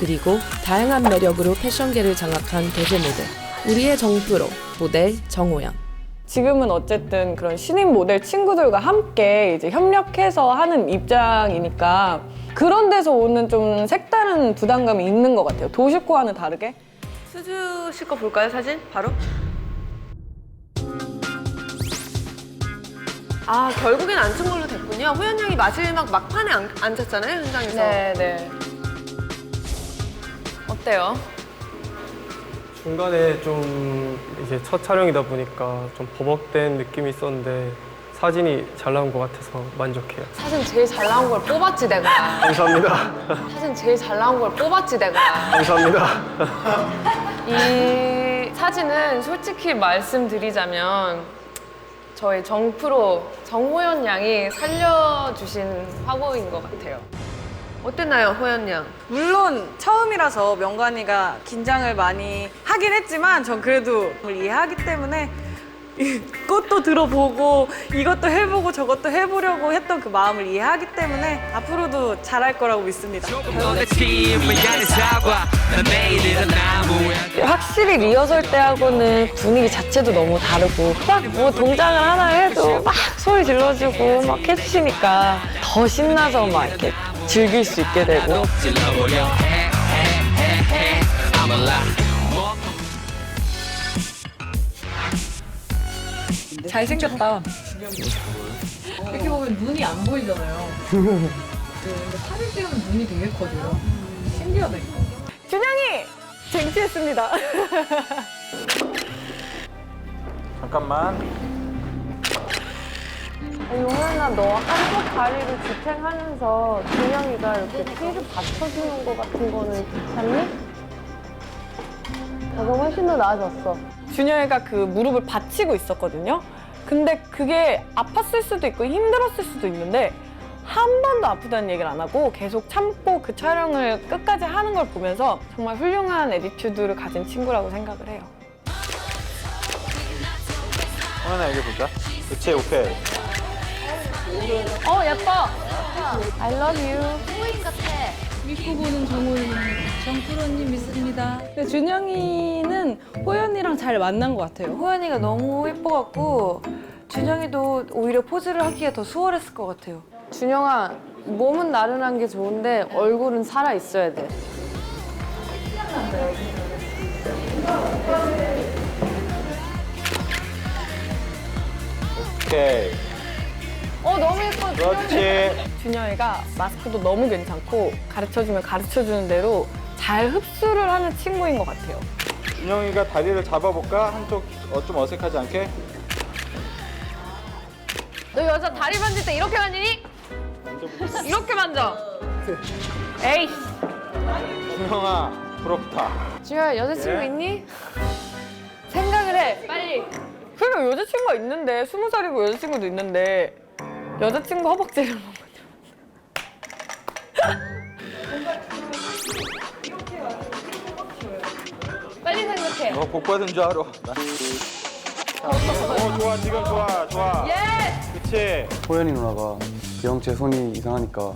그리고 다양한 매력으로 패션계를 장악한 대세 모델. 우리의 정프로 모델 정호연. 지금은 어쨌든 그런 신인 모델 친구들과 함께 이제 협력해서 하는 입장이니까 그런 데서 오는 좀 색다른 부담감이 있는 것 같아요. 도시코와는 다르게. 수주 씨 거 볼까요, 사진? 바로? 아, 결국엔 앉힌 걸로 됐군요. 호연 양이 마지막 막판에 앉았잖아요, 현장에서. 네. 어때요? 중간에 좀 이제 첫 촬영이다 보니까 좀 버벅된 느낌이 있었는데 사진이 잘 나온 것 같아서 만족해요. 사진 제일 잘 나온 걸 뽑았지, 내가. 감사합니다. 사진 제일 잘 나온 걸 뽑았지, 내가. 감사합니다. 이 사진은 솔직히 말씀드리자면 저희 정프로 정호연 양이 살려주신 화보인 것 같아요. 어땠나요, 호연 양? 물론 처음이라서 명관이가 긴장을 많이 하긴 했지만 전 그래도 그걸 이해하기 때문에 이것도 들어보고 이것도 해보고 저것도 해보려고 했던 그 마음을 이해하기 때문에 앞으로도 잘할 거라고 믿습니다. 확실히 리허설 때하고는 분위기 자체도 너무 다르고 막 뭐 동작을 하나 해도 막 소리 질러주고 막 해주시니까 더 신나서 막 이렇게 즐길 수 있게 되고. 잘생겼다. 이렇게 보면 눈이 안 보이잖아요. 근데 사진 찍으면 눈이 되게 커져요. 신기하다 이거. 준영이 쟁취했습니다. 잠깐만. 용현아, 너 한쪽 다리를 지탱하면서 준영이가 이렇게 피를 받쳐주는 것 같은 거는 괜찮니? 저거 훨씬 더 나아졌어. 준영이가 그 무릎을 받치고 있었거든요. 근데 그게 아팠을 수도 있고 힘들었을 수도 있는데 한 번도 아프다는 얘기를 안 하고 계속 참고 그 촬영을 끝까지 하는 걸 보면서 정말 훌륭한 애티튜드를 가진 친구라고 생각을 해요. 하나 얘기해 볼까? 그치, 오케이. 예뻐. I love you. 믿고 보는 정호연님, 정프로님 믿습니다. 근데 준영이는 호연이랑 잘 만난 것 같아요. 호연이가 너무 예뻐갖고 준영이도 오히려 포즈를 하기가 더 수월했을 것 같아요. 준영아, 몸은 나른한 게 좋은데 얼굴은 살아 있어야 돼. 오케이. 너무 예뻐. 그렇지. 준영이가 마스크도 너무 괜찮고 가르쳐주면 가르쳐주는 대로 잘 흡수를 하는 친구인 것 같아요. 준영이가 다리를 잡아볼까? 한쪽 좀 어색하지 않게? 너 여자 다리 만질 때 이렇게 만지니? 이렇게 만져. 에이. 준영아, 부럽다. 준영아, 여자친구 예? 있니? 생각을 해, 빨리. 그러니까 여자친구가 있는데 20살이고 여자친구도 있는데 여자친구 허벅지를 먹는 빨리 생각해. 너 복 받은 줄 알아. 좋아, 지금 좋아. 예! 그치? 호연이 누나가 영 제 손이 이상하니까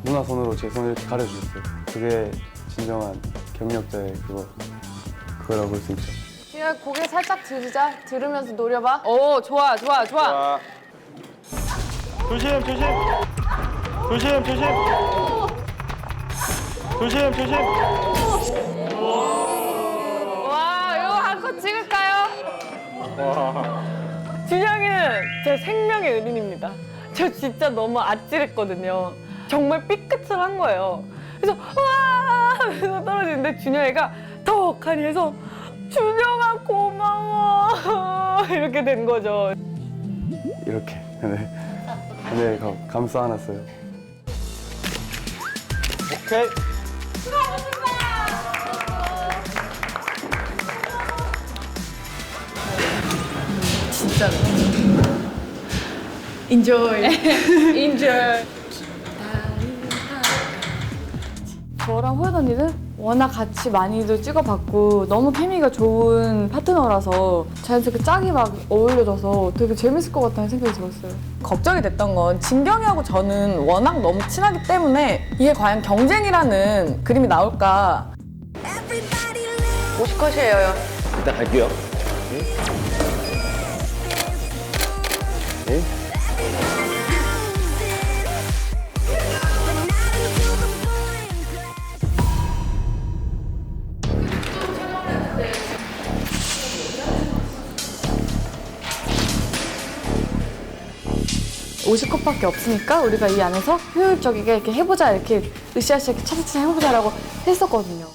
누나 손으로 제 손을 이렇게 가려주셨어요. 그게 진정한 경력자의 그거라고 볼 수 있죠. 준영아, 고개 살짝 들으면서 노려봐. 오, 좋아. 좋아. 조심. 와, 이거 한 컷 찍을까요? 준영이는 제 생명의 은인입니다. 저 진짜 너무 아찔했거든요. 정말 삐끗을 한 거예요. 그래서 와 하면서 떨어지는데 준영이가 덕하니 해서 준영아 고마워 이렇게 된 거죠. 이렇게. 네, 감싸 안았어요. 오케이. Enjoy. 인절. 저랑 호연 언니는 워낙 같이 많이도 찍어봤고 너무 케미가 좋은 파트너라서 자연스럽게 짝이 막 어울려져서 되게 재밌을 것 같다는 생각이 들었어요. 걱정이 됐던 건 진경이하고 저는 워낙 너무 친하기 때문에 이게 과연 경쟁이라는 그림이 나올까. 50컷이에요. 일단 갈게요. 네? 50컷밖에 없으니까 우리가 이 안에서 효율적이게 이렇게 해보자, 이렇게 으쌰으쌰 이렇게 차차차 해보자라고 했었거든요.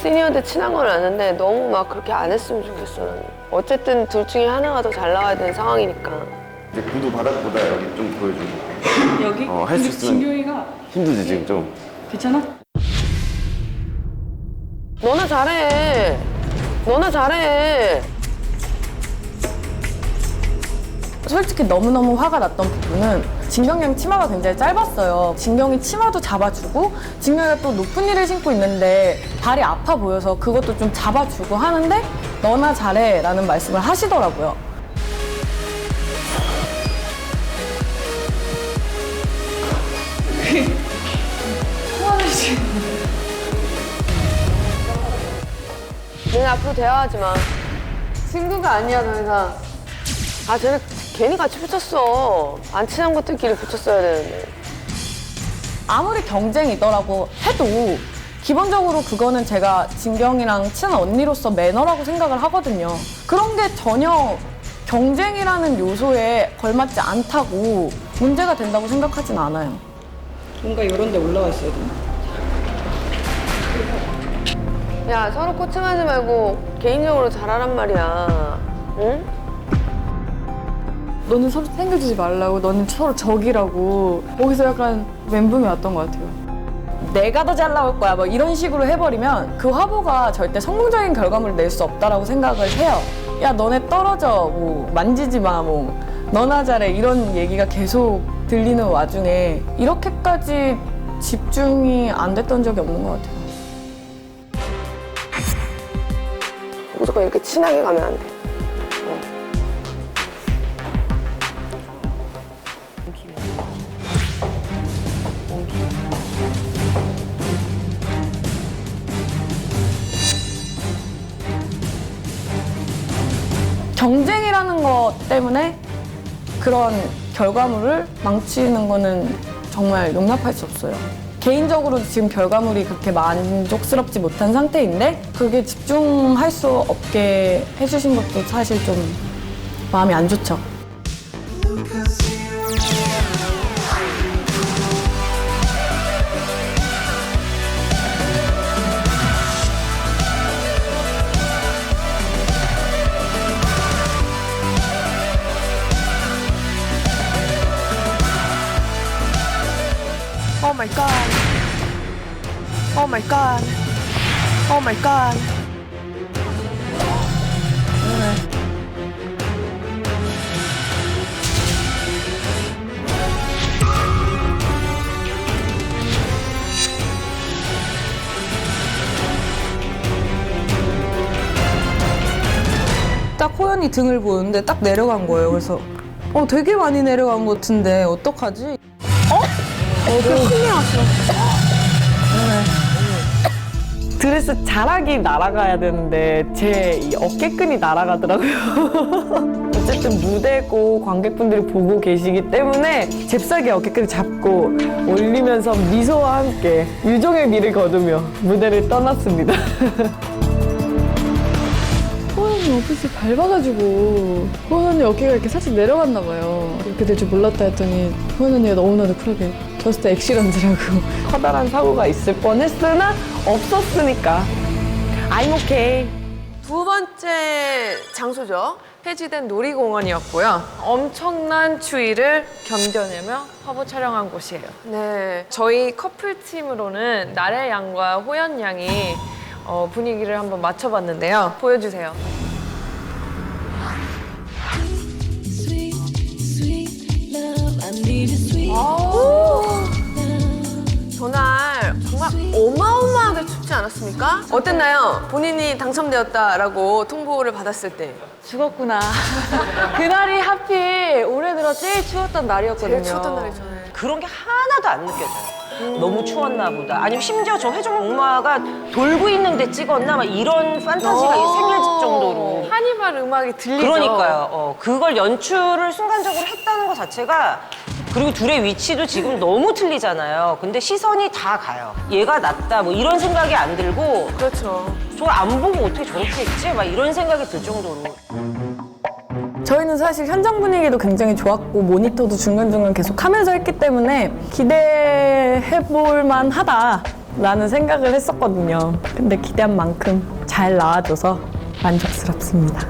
시니어한테 친한 건 아는데 너무 막 그렇게 안 했으면 좋겠어. 나는. 어쨌든 둘 중에 하나가 더 잘 나와야 되는 상황이니까. 이제 구두 바닥보다 여기 좀 보여주고. 여기? 할 수 있으면. 진경이가 힘들지 지금 좀. 괜찮아? 너나 잘해. 너나 잘해. 솔직히 너무너무 화가 났던 부분은 진경이 형 치마가 굉장히 짧았어요. 진경이 치마도 잡아주고 진경이가 또 높은 힐을 신고 있는데 발이 아파 보여서 그것도 좀 잡아주고 하는데 너나 잘해 라는 말씀을 하시더라고요. 너네 앞으로 대화하지 마. 친구가 아니야, 더 이상. 아, 쟤네 괜히 같이 붙였어. 안 친한 것들끼리 붙였어야 되는데. 아무리 경쟁이더라고 해도 기본적으로 그거는 제가 진경이랑 친한 언니로서 매너라고 생각을 하거든요. 그런 게 전혀 경쟁이라는 요소에 걸맞지 않다고 문제가 된다고 생각하진 않아요. 뭔가 이런 데 올라와 있어야 돼. 야, 서로 코칭하지 말고 개인적으로 잘하란 말이야. 응? 너는 서로 챙겨주지 말라고, 너는 서로 적이라고. 거기서 약간 멘붕이 왔던 것 같아요. 내가 더 잘 나올 거야 뭐 이런 식으로 해버리면 그 화보가 절대 성공적인 결과물을 낼 수 없다라고 생각을 해요. 야, 너네 떨어져, 뭐 만지지 마, 뭐 너나 잘해, 이런 얘기가 계속 들리는 와중에 이렇게까지 집중이 안 됐던 적이 없는 것 같아요. 무조건 이렇게 친하게 가면 안 돼. 경쟁이라는 것 때문에 그런 결과물을 망치는 거는 정말 용납할 수 없어요. 개인적으로 지금 결과물이 그렇게 만족스럽지 못한 상태인데 그게 집중할 수 없게 해주신 것도 사실 좀 마음이 안 좋죠. Oh my god. Oh my god. Oh my god. 딱 호연이 등을 보는데 딱 내려간 거예요. 그래서 되게 많이 내려간 것 같은데 어떡하지? 드레스 자락이 날아가야 되는데 제 이 어깨끈이 날아가더라고요. 어쨌든 무대고 관객분들이 보고 계시기 때문에 잽싸게 어깨끈을 잡고 올리면서 미소와 함께 유종의 미를 거두며 무대를 떠났습니다. 호연 언니 어깨를 밟아가지고 호연 언니 어깨가 이렇게 살짝 내려갔나 봐요. 이렇게 될 줄 몰랐다 했더니 호연 언니가 너무나도 쿨하게 저스트 액시런즈라고. 커다란 사고가 있을 뻔했으나 없었으니까 I'm okay. 두 번째 장소죠. 폐지된 놀이공원이었고요. 엄청난 추위를 견뎌내며 화보 촬영한 곳이에요. 네, 저희 커플팀으로는 나래 양과 호연 양이 분위기를 한번 맞춰봤는데요. 보여주세요. Sweet, sweet love, I need a sweet 전날 정말 어마어마하게 춥지 않았습니까? 어땠나요? 본인이 당첨되었다라고 통보를 받았을 때. 죽었구나. 그날이 하필 올해 들어 제일 추웠던 날이었거든요. 제일 추웠던 날이잖아요. 그런 게 하나도 안 느껴져요. 너무 추웠나 보다. 아니면 심지어 저 회전 목마가 돌고 있는데 찍었나? 막 이런 판타지가 생길 정도로. 하니발 음악이 들리죠. 그러니까요. 그걸 연출을 순간적으로 했다는 것 자체가 그리고 둘의 위치도 지금 너무 틀리잖아요. 근데 시선이 다 가요. 얘가 낫다 뭐 이런 생각이 안 들고 그렇죠. 저걸 안 보고 어떻게 저렇게 했지? 막 이런 생각이 들 정도로. 저희는 사실 현장 분위기도 굉장히 좋았고 모니터도 중간중간 계속 하면서 했기 때문에 기대해볼 만하다라는 생각을 했었거든요. 근데 기대한 만큼 잘 나와줘서 만족스럽습니다.